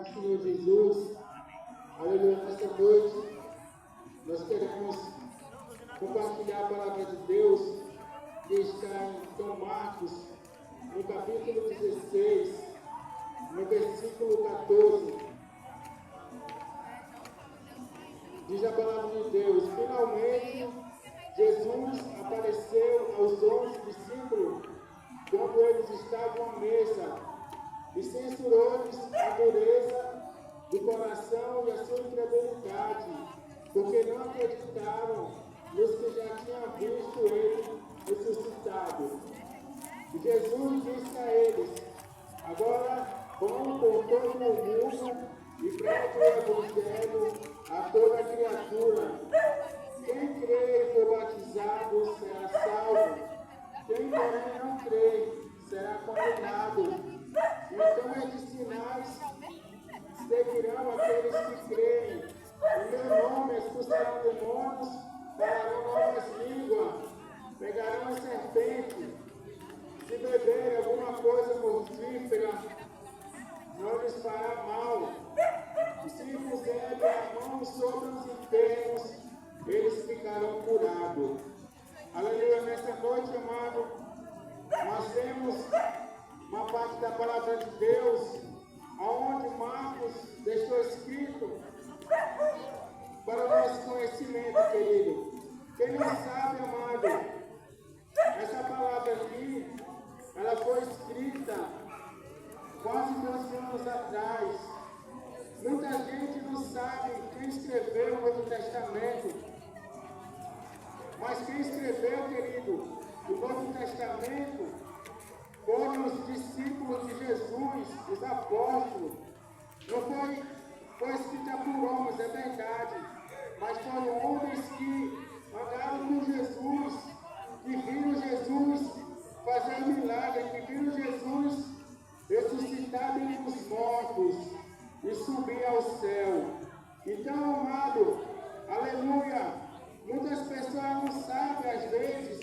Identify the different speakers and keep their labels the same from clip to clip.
Speaker 1: do Senhor Jesus. Aleluia, nessa noite nós queremos compartilhar a palavra de Deus que está em São Marcos, no capítulo 16, no versículo 14. Diz a palavra de Deus: finalmente Jesus apareceu aos 11 discípulos quando eles estavam à mesa e censurou-lhes a dureza do coração e a sua incredulidade, porque não acreditaram nos que já tinham visto ele ressuscitado. E Jesus disse a eles: agora vão por todo o mundo e pregue o evangelho a toda a criatura. Quem crê e for batizado será salvo, quem porém não crê será condenado. Então estes sinais seguirão aqueles que creem. Em meu nome expulsarão demônios, falarão novas línguas, pegarão a serpente. Se beberem alguma coisa mortífera, não lhes fará mal. E se puserem a mão sobre os enfermos, eles ficarão curados. Aleluia, nessa noite, amado, nós temos uma parte da palavra de Deus, aonde Marcos deixou escrito para o nosso conhecimento, querido. Quem não sabe, amado, essa palavra aqui, ela foi escrita quase 12 anos atrás. Muita gente não sabe quem escreveu o Novo Testamento. Mas quem escreveu, querido, o Novo Testamento foram os discípulos de Jesus, os apóstolos. Não foi escrita por homens, é verdade, mas foram homens que andaram com Jesus, que viram Jesus fazer milagre, que viram Jesus ressuscitar dentre os mortos e subir ao céu. Então, amado, aleluia, muitas pessoas não sabem, às vezes,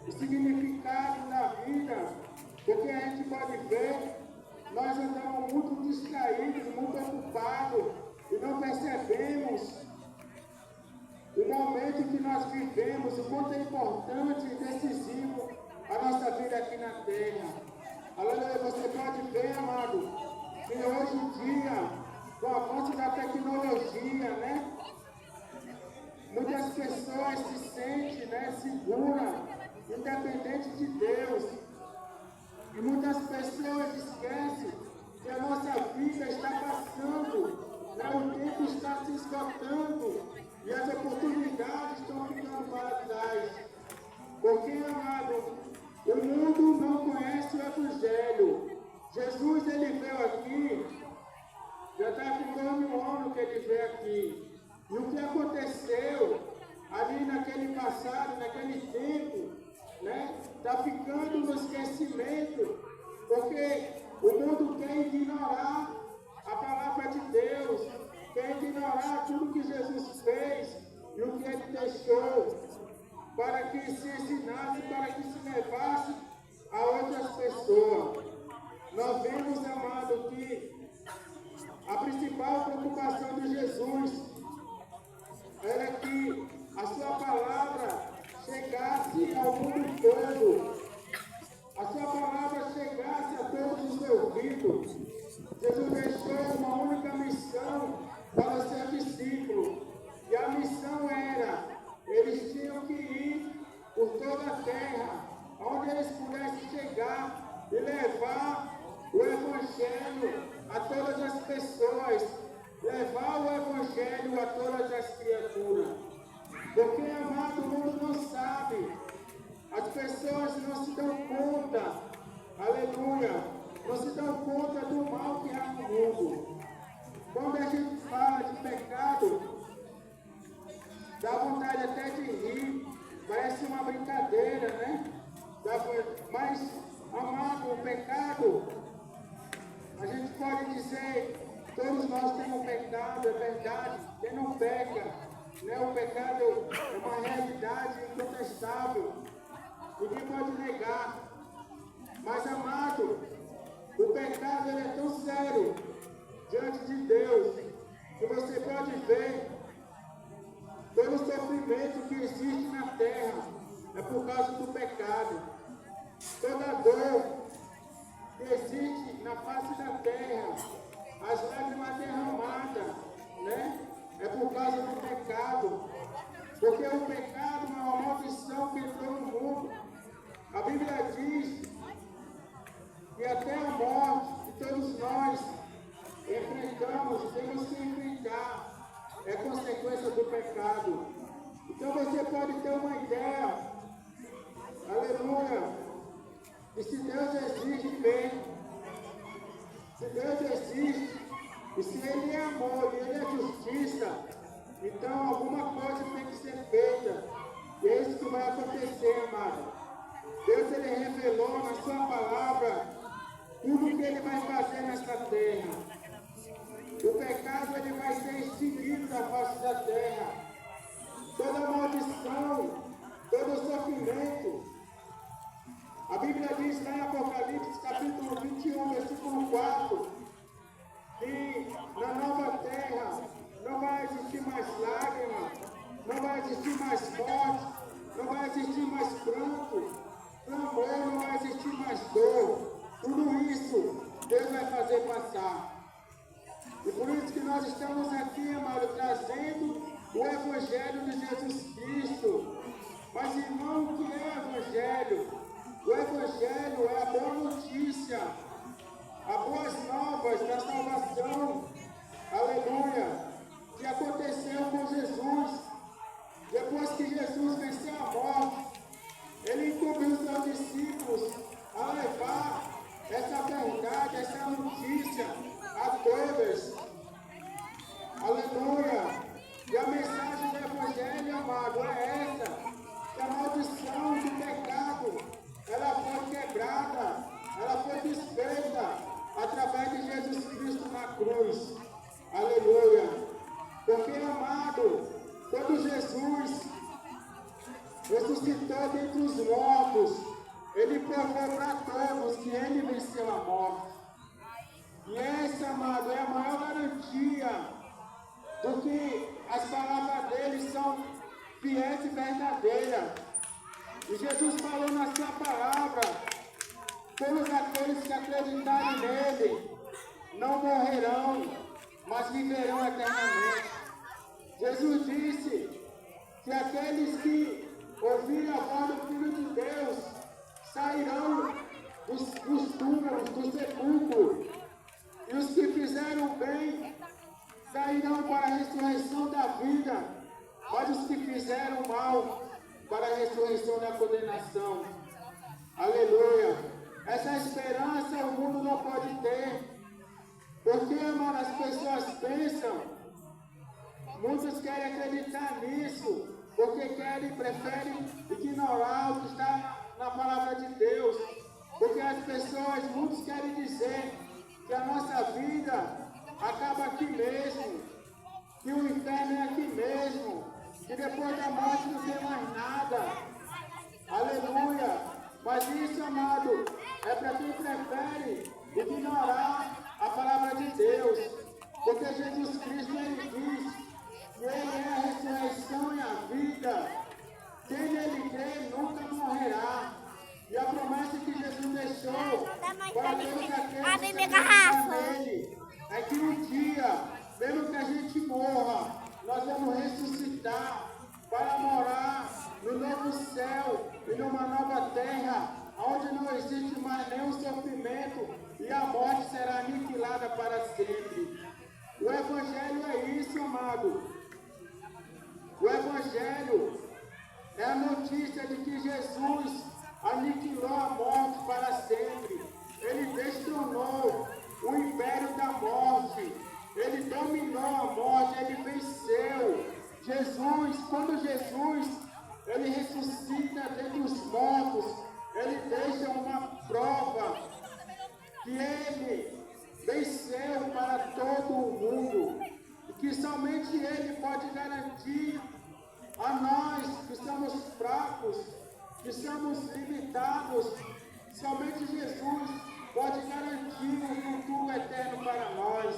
Speaker 1: o significado da vida, porque a gente pode ver, nós andamos muito distraídos, muito ocupados, e não percebemos o momento que nós vivemos, o quanto é importante e decisivo a nossa vida aqui na terra. Aleluia, você pode ver, amado, que hoje em dia, com o avanço da tecnologia, né? Muitas pessoas se sentem, né, seguras, independentes de Deus. E muitas pessoas esquecem que a nossa vida está passando, né? O tempo está se esgotando e as oportunidades estão ficando para trás. Porque, amado, o mundo não conhece o Evangelho. Jesus, ele veio aqui, já está ficando um ano que ele veio aqui. E o que aconteceu ali naquele passado, naquele tempo, né? Está ficando no esquecimento, porque o mundo quer ignorar a palavra de Deus, quer ignorar tudo que Jesus fez e o que ele deixou, para que se ensinasse, para que se levasse a outras pessoas. Nós vemos, amado, que a principal preocupação de Jesus era que a sua palavra chegasse ao mundo todo, a sua palavra chegasse a todos os ouvidos. Jesus deixou uma única missão para os seus discípulos, e a missão era: eles tinham que ir por toda a terra, onde eles pudessem chegar e levar o Evangelho a todas as pessoas, levar o Evangelho a todas as criaturas. Porque, amado, o mundo não sabe, as pessoas não se dão conta, aleluia, não se dão conta do mal que há no mundo. Quando a gente fala de pecado, dá vontade até de rir, parece uma brincadeira, né? Mas, amado, o pecado, a gente pode dizer, todos nós temos pecado, é verdade, quem não peca, né? O pecado é uma realidade incontestável, ninguém pode negar. Mas, amado, o pecado ele é tão sério. diante de Deus, que você pode ver todo o sofrimento que existe na terra, é por causa do pecado. Toda dor que existe na face da terra, as lágrimas derramadas, né? É por causa do pecado. Porque o pecado é uma maldição que entrou no mundo. A Bíblia diz que até a morte que todos nós enfrentamos, temos que enfrentar, é consequência do pecado. Então você pode ter uma ideia, aleluia, e se Deus existe bem, se Deus existe, e se Ele é amor e Ele é justiça, então alguma coisa tem que ser feita. E é isso que vai acontecer, amado. Deus, Ele revelou na sua palavra tudo o que Ele vai fazer nessa terra. O pecado, ele vai ser extinguido da face da terra. Toda maldição, todo sofrimento. A Bíblia diz lá em Apocalipse, capítulo 21, versículo 4, que na nova terra não vai existir mais lágrimas, não vai existir mais morte, não vai existir mais pranto, clamor, não vai existir mais dor. Tudo isso Deus vai fazer passar. E por isso que nós estamos aqui, amado, trazendo o Evangelho de Jesus Cristo. Mas, irmão, o que é o Evangelho? O Evangelho é a boa notícia, as boas novas da salvação, aleluia, que aconteceu com Jesus. Depois que Jesus venceu a morte, Ele incumbiu os seus discípulos a levar essa verdade, essa notícia a todas. Aleluia. E a mensagem do Evangelho, amado, é essa. Que a maldição do pecado, ela foi quebrada, ela foi desfeita através de Jesus Cristo na cruz. Aleluia. Porque, amado, quando Jesus ressuscitou dentre os mortos, Ele provou para todos que Ele venceu a morte. E essa, amado, é a maior garantia do que as palavras dele são fiéis e verdadeiras. E Jesus falou na sua palavra, todos aqueles que acreditarem nele não morrerão, mas viverão eternamente. Jesus disse que aqueles que ouvirem a voz do Filho de Deus sairão dos túmulos, do sepulcro. E os que fizeram bem sairão para a ressurreição da vida, mas os que fizeram mal para a ressurreição da condenação. Aleluia. Essa esperança o mundo não pode ter. Porque, mano, as pessoas pensam, muitos querem acreditar nisso, porque preferem ignorar o que está na palavra de Deus. Porque as pessoas, muitos querem dizer que a nossa vida acaba aqui mesmo, que o inferno é aqui mesmo, que depois da morte não tem mais nada. Aleluia. Mas isso, amado, é para quem prefere ignorar a palavra de Deus. Porque Jesus Cristo, Ele diz que Ele é a ressurreição e a vida. Quem nele crê nunca morrerá. E a promessa que Jesus deixou para todos aqueles que acreditam nele é que um dia, pelo que a gente morra, nós vamos ressuscitar para morar no novo céu e numa nova terra, onde não existe mais nenhum sofrimento e a morte será aniquilada para sempre. O Evangelho é isso, amado. O Evangelho é a notícia de que Jesus aniquilou a morte para sempre. Ele destronou o império da morte. Ele dominou a morte, ele venceu. Quando Jesus, ele ressuscita dentre os mortos, ele deixa uma prova que ele venceu para todo o mundo. E que somente ele pode garantir a nós que somos fracos, que somos limitados, somente Jesus pode garantir um futuro eterno para nós.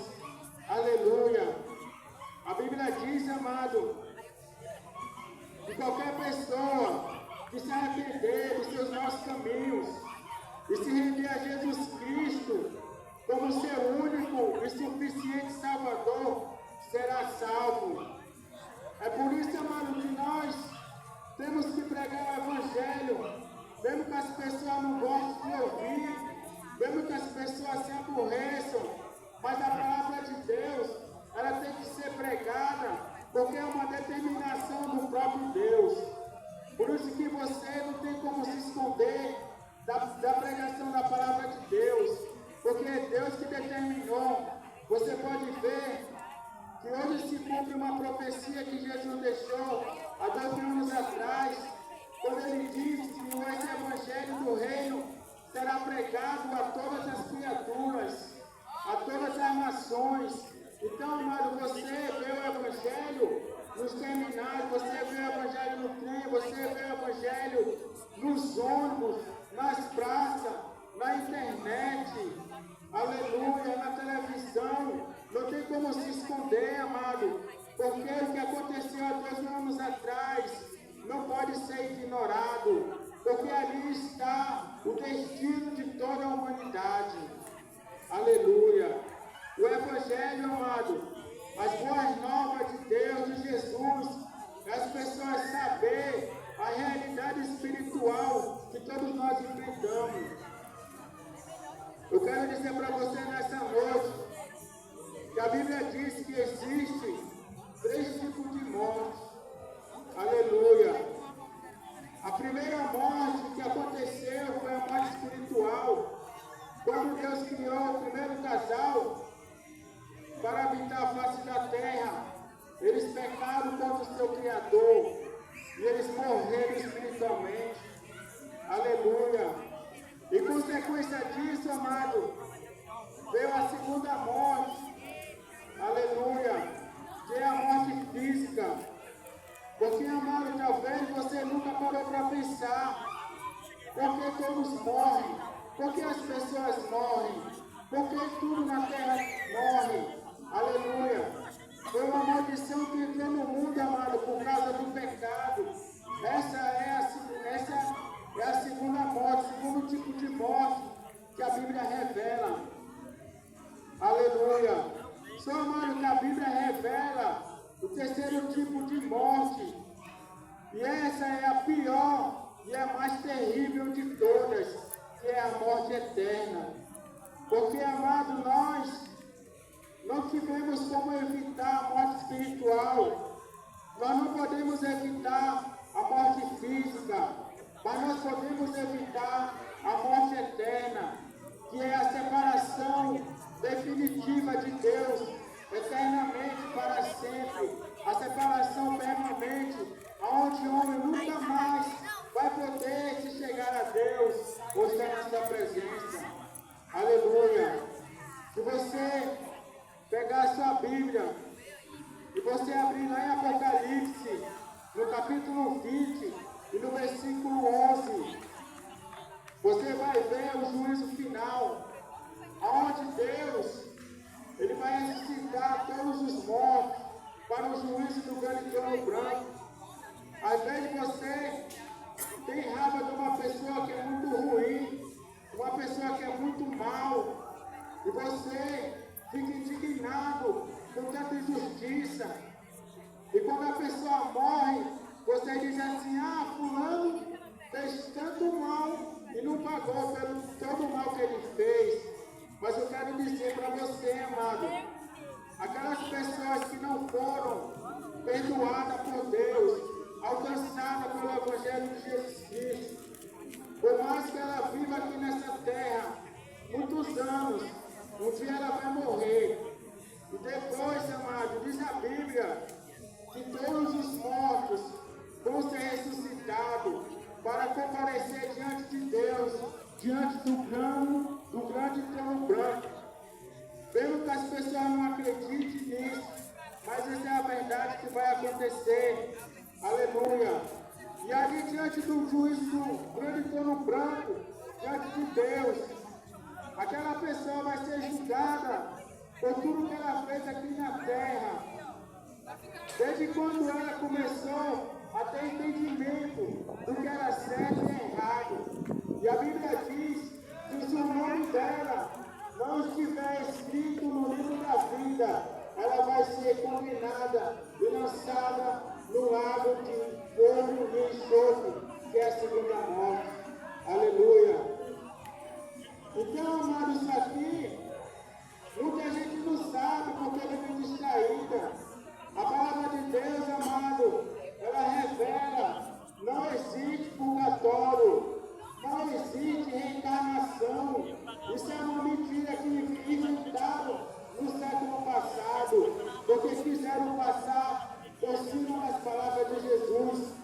Speaker 1: Jesus Cristo como seu único e suficiente Salvador, será salvo. É por isso, amado, que nós temos que pregar o Evangelho, mesmo que as pessoas não gostem de ouvir, mesmo que as pessoas se aborreçam, mas a palavra de Deus, ela tem que ser pregada, porque é uma determinação do próprio Deus. Por isso que você não tem como se esconder da pregação da palavra de Deus, porque é Deus que determinou. Você pode ver que hoje se cumpre uma profecia que Jesus deixou há 2 anos atrás, quando ele disse que o evangelho do reino será pregado a todas as criaturas, a todas as nações. Então, amado, você vê o evangelho nos terminais, você vê o evangelho no trem, você vê o evangelho nos ônibus, nas praças, na internet, aleluia, na televisão. Não tem como se esconder, amado, porque o que aconteceu há 2 anos atrás não pode ser ignorado, porque ali está o destino de toda a humanidade. Aleluia. O evangelho, amado, as boas novas de Deus, de Jesus, as pessoas saberem a realidade espiritual que todos nós enfrentamos. Eu quero dizer para você nessa noite que a Bíblia diz que existe 3 tipos de morte. Aleluia. A primeira morte que aconteceu foi a morte espiritual, quando Deus criou o primeiro casal para habitar a face da terra. Eles pecaram contra o seu Criador e eles morreram espiritualmente. Aleluia. E consequência disso, amado, veio a segunda morte. Aleluia. Que é a morte física. Porque, amado, talvez você nunca parou para pensar. Porque todos morrem. Porque as pessoas morrem. Porque tudo na terra morre. Aleluia. Foi uma maldição que entrou no mundo, amado, por causa do pecado. Essa é a segunda morte, o segundo tipo de morte que a Bíblia revela. Aleluia. Só, amado, que a Bíblia revela o terceiro tipo de morte. E essa é a pior e a mais terrível de todas, que é a morte eterna. Porque, amado, nós não tivemos como evitar a morte espiritual. Nós não podemos evitar a morte física, mas nós podemos evitar a morte eterna, que é a separação definitiva de Deus, eternamente para sempre, a separação permanente, onde o homem nunca mais vai poder se chegar a Deus ou estar na sua presença. Aleluia. Se você pegar a sua Bíblia e você abrir lá em Apocalipse, no capítulo 20 e no versículo 11, você vai ver o juízo final, onde Deus ele vai ressuscitar todos os mortos para o juízo do grande trono branco. Às vezes você tem raiva de uma pessoa que é muito ruim, uma pessoa que é muito mal, e você fica indignado com tanta injustiça. E quando a pessoa morre, você diz assim: ah, fulano fez tanto mal e não pagou pelo todo o mal que ele fez. Mas eu quero dizer para você, amado, aquelas pessoas que não foram perdoadas por Deus, alcançadas pelo Evangelho de Jesus Cristo, por mais que ela viva aqui nessa terra muitos anos, um dia ela vai morrer. E depois, amado, diz a Bíblia que todos os mortos vão ser ressuscitados para comparecer diante de Deus, diante do grande trono branco. Mesmo que as pessoas não acreditem nisso, mas essa é a verdade que vai acontecer. Aleluia. E ali diante do juízo do grande trono branco, diante de Deus, aquela pessoa vai ser julgada por tudo que ela fez aqui na terra. Desde quando ela começou a ter entendimento do que era certo e errado. E a Bíblia diz que E se o nome dela não estiver escrito no livro da vida, ela vai ser condenada e lançada no lago de fogo e enxofre, que é a segunda morte. Aleluia. Então, amado, isso aqui, muita gente não sabe porque vive distraída. A palavra de Deus, amado, ela revela, não existe purgatório, não existe reencarnação. Isso é uma mentira que inventaram no século passado, porque quiseram passar por cima das palavras de Jesus.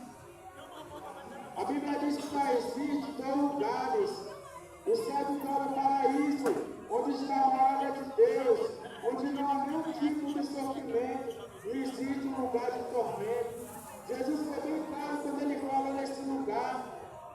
Speaker 1: A Bíblia diz que só existe dois lugares: o céu e o paraíso, onde está a palavra de Deus, onde não há nenhum tipo de sofrimento, não existe um lugar de tormento. Jesus foi bem claro quando ele fala nesse lugar.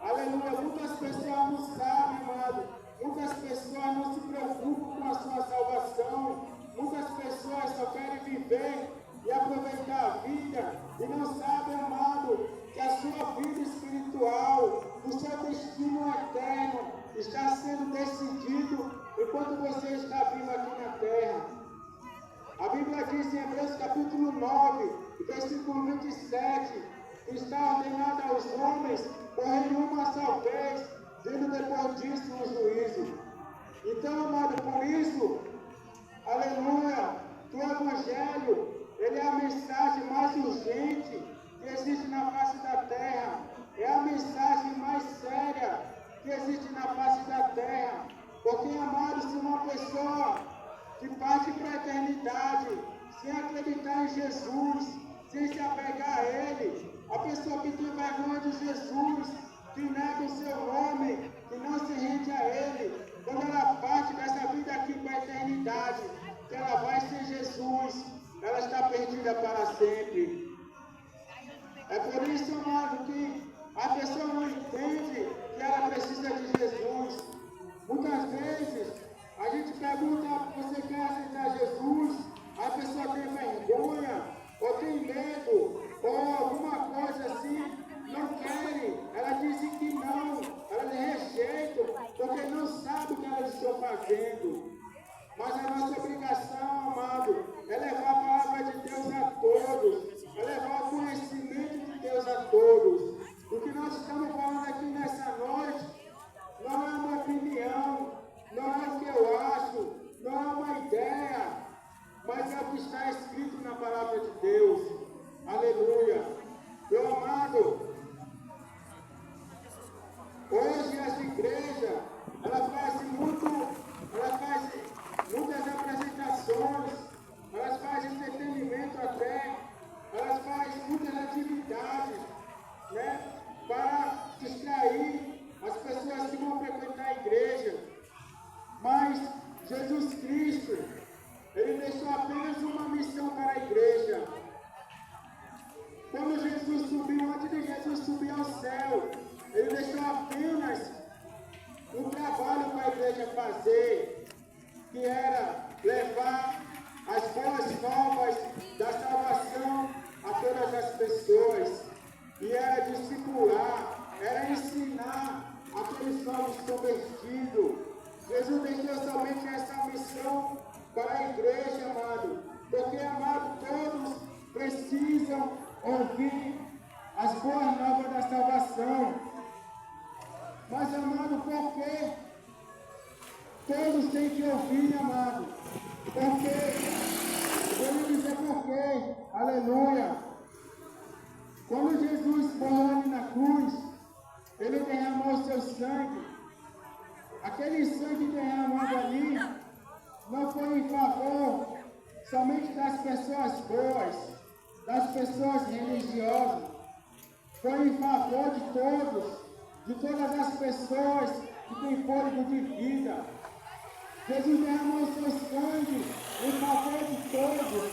Speaker 1: Aleluia. Muitas pessoas não sabem, amado. Muitas pessoas não se preocupam com a sua salvação. Muitas pessoas só querem viver e aproveitar a vida e não sabem, amado, que a sua vida espiritual, o seu destino eterno está sendo decidido enquanto você está vivo aqui na terra. A Bíblia diz em Hebreus capítulo 9, versículo 27, que está ordenado aos homens morrerem uma só vez, vindo depois disso o juízo. Então, amado, por isso, aleluia, que o Evangelho, ele é a mensagem mais urgente que existe na face da terra. É a mensagem mais séria que existe na face da terra. Porque, amado, se uma pessoa que parte para a eternidade, sem acreditar em Jesus, sem se apegar a Ele, a pessoa que tem vergonha de Jesus, que nega o seu nome, que não se rende a Ele, quando ela parte dessa vida aqui para a eternidade, que ela vai sem Jesus, ela está perdida para sempre. É por isso, amado, que a pessoa não entende que ela precisa de Jesus. Muitas vezes, a gente pergunta: você quer aceitar Jesus? A pessoa tem vergonha, ou tem medo, ou alguma coisa assim, não querem. Ela diz que não, ela rejeita, porque não sabe o que elas estão fazendo. Mas a nossa obrigação, amado, é levar a palavra de Deus a todos, é levar o conhecimento de Deus a todos. O que nós estamos falando aqui nessa noite não é uma opinião, não é o que eu acho, não é uma ideia, mas é o que está escrito na palavra de Deus. Aleluia. Meu amado, hoje essa igreja, ela faz muitas apresentações, elas fazem entretenimento até, elas fazem muitas atividades, né, para distrair as pessoas que vão frequentar a igreja. Mas Jesus Cristo, Ele deixou apenas uma missão para a igreja. Quando Jesus subiu, antes de Jesus subir ao céu, Ele deixou apenas um trabalho para a igreja fazer, que era levar as boas novas da salvação a todas as pessoas. E era discipular, era ensinar aqueles novos convertidos. Jesus deixou somente essa missão para a igreja, amado. Porque, amado, todos precisam ouvir as boas novas da salvação. Mas, amado, por quê? Todos têm que ouvir, amado. Porque, vou lhe dizer por quê. Aleluia. Quando Jesus morreu ali na cruz, Ele derramou o seu sangue. Aquele sangue derramado ali não foi em favor somente das pessoas boas, das pessoas religiosas. Foi em favor de todos, de todas as pessoas que têm fôlego de vida. Jesus derramou o seu sangue em favor de todos,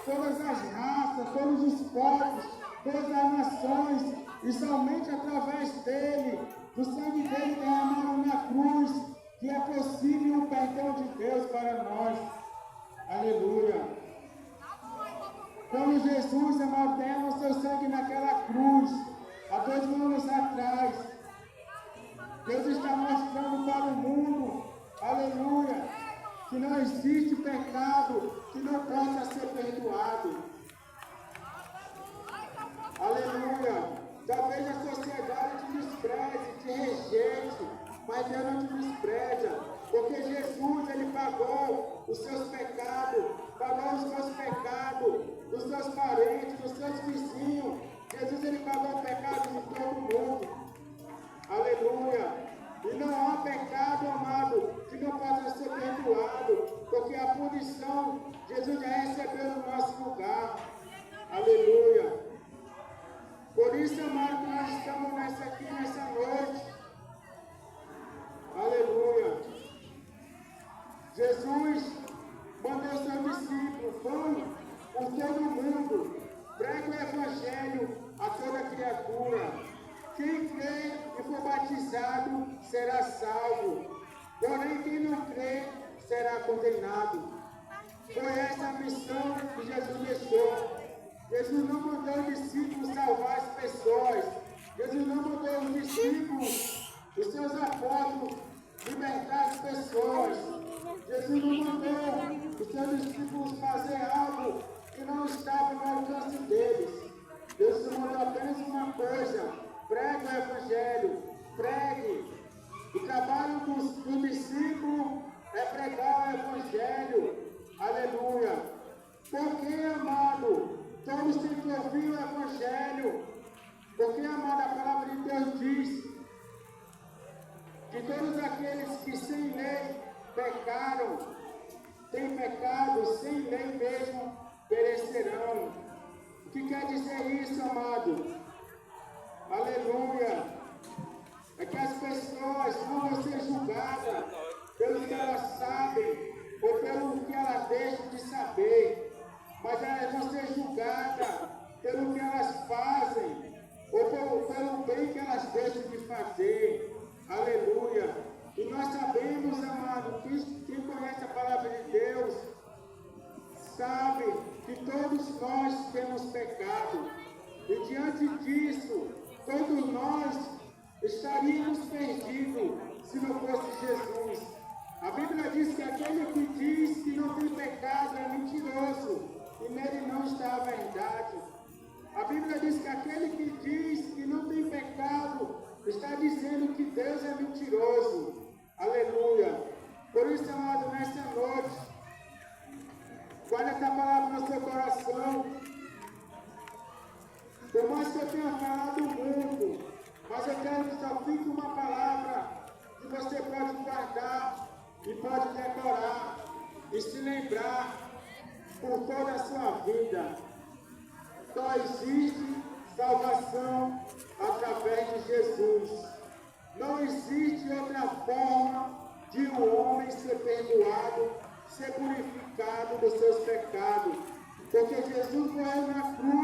Speaker 1: todas as raças, todos os povos, todas as nações, e somente através dele, do sangue dele derramado na cruz, que é possível o perdão de Deus para nós. Aleluia. Quando Jesus, amado, derrama o seu sangue naquela cruz, há 2000 anos atrás, Deus está mostrando para o mundo Aleluia. Que não existe pecado que não possa ser perdoado. Aleluia. Talvez a sociedade te despreze, te rejeite, mas Deus não te despreza. Porque Jesus, Ele pagou os seus pecados, pagou os seus pecados, dos seus parentes, dos seus vizinhos. Jesus, Ele pagou o pecado de todo mundo. Aleluia. E não há pecado, amado, que não possa ser perdoado, porque a punição Jesus já recebeu no nosso lugar. Aleluia. Por isso, amado, que nós estamos aqui nessa noite. Aleluia. Jesus mandou seus discípulos, vão por todo o mundo, pregue o Evangelho a toda criatura. Quem crê e for batizado será salvo, porém quem não crê será condenado. Foi essa a missão que Jesus deixou. Jesus não mandou os discípulos salvar as pessoas. Jesus não mandou os discípulos, os seus apóstolos, libertar as pessoas. Jesus não mandou os seus discípulos fazer algo que não estava no alcance deles. Jesus mandou apenas uma coisa: pregue o Evangelho, pregue. O trabalho do discípulo é pregar o Evangelho. Aleluia. Porque, amado, todos têm que ouvir o Evangelho. Porque, amado, a palavra de Deus diz que todos aqueles que sem lei pecaram, têm pecado, sem lei mesmo, perecerão. O que quer dizer isso, amado? Aleluia. É que as pessoas não vão ser julgadas pelo que elas sabem ou pelo que elas deixam de saber, mas elas vão ser julgadas pelo que elas fazem ou pelo bem que elas deixam de fazer. Aleluia. E nós sabemos, amado, que quem conhece a palavra de Deus sabe que todos nós temos pecado. E diante disso, todos nós estaríamos perdidos se não fosse Jesus. A Bíblia diz que aquele que diz que não tem pecado é mentiroso, e nele não está a verdade. A Bíblia diz que aquele que diz que não tem pecado está dizendo que Deus é mentiroso. Aleluia. Por isso, amado, nessa noite, guarda essa palavra no seu coração. Por mais que eu tenha falado muito, mas eu quero que só fique uma palavra que você pode guardar e pode decorar e se lembrar por toda a sua vida. Só existe salvação através de Jesus. Não existe outra forma de um homem ser perdoado, ser purificado dos seus pecados. Porque Jesus morreu na cruz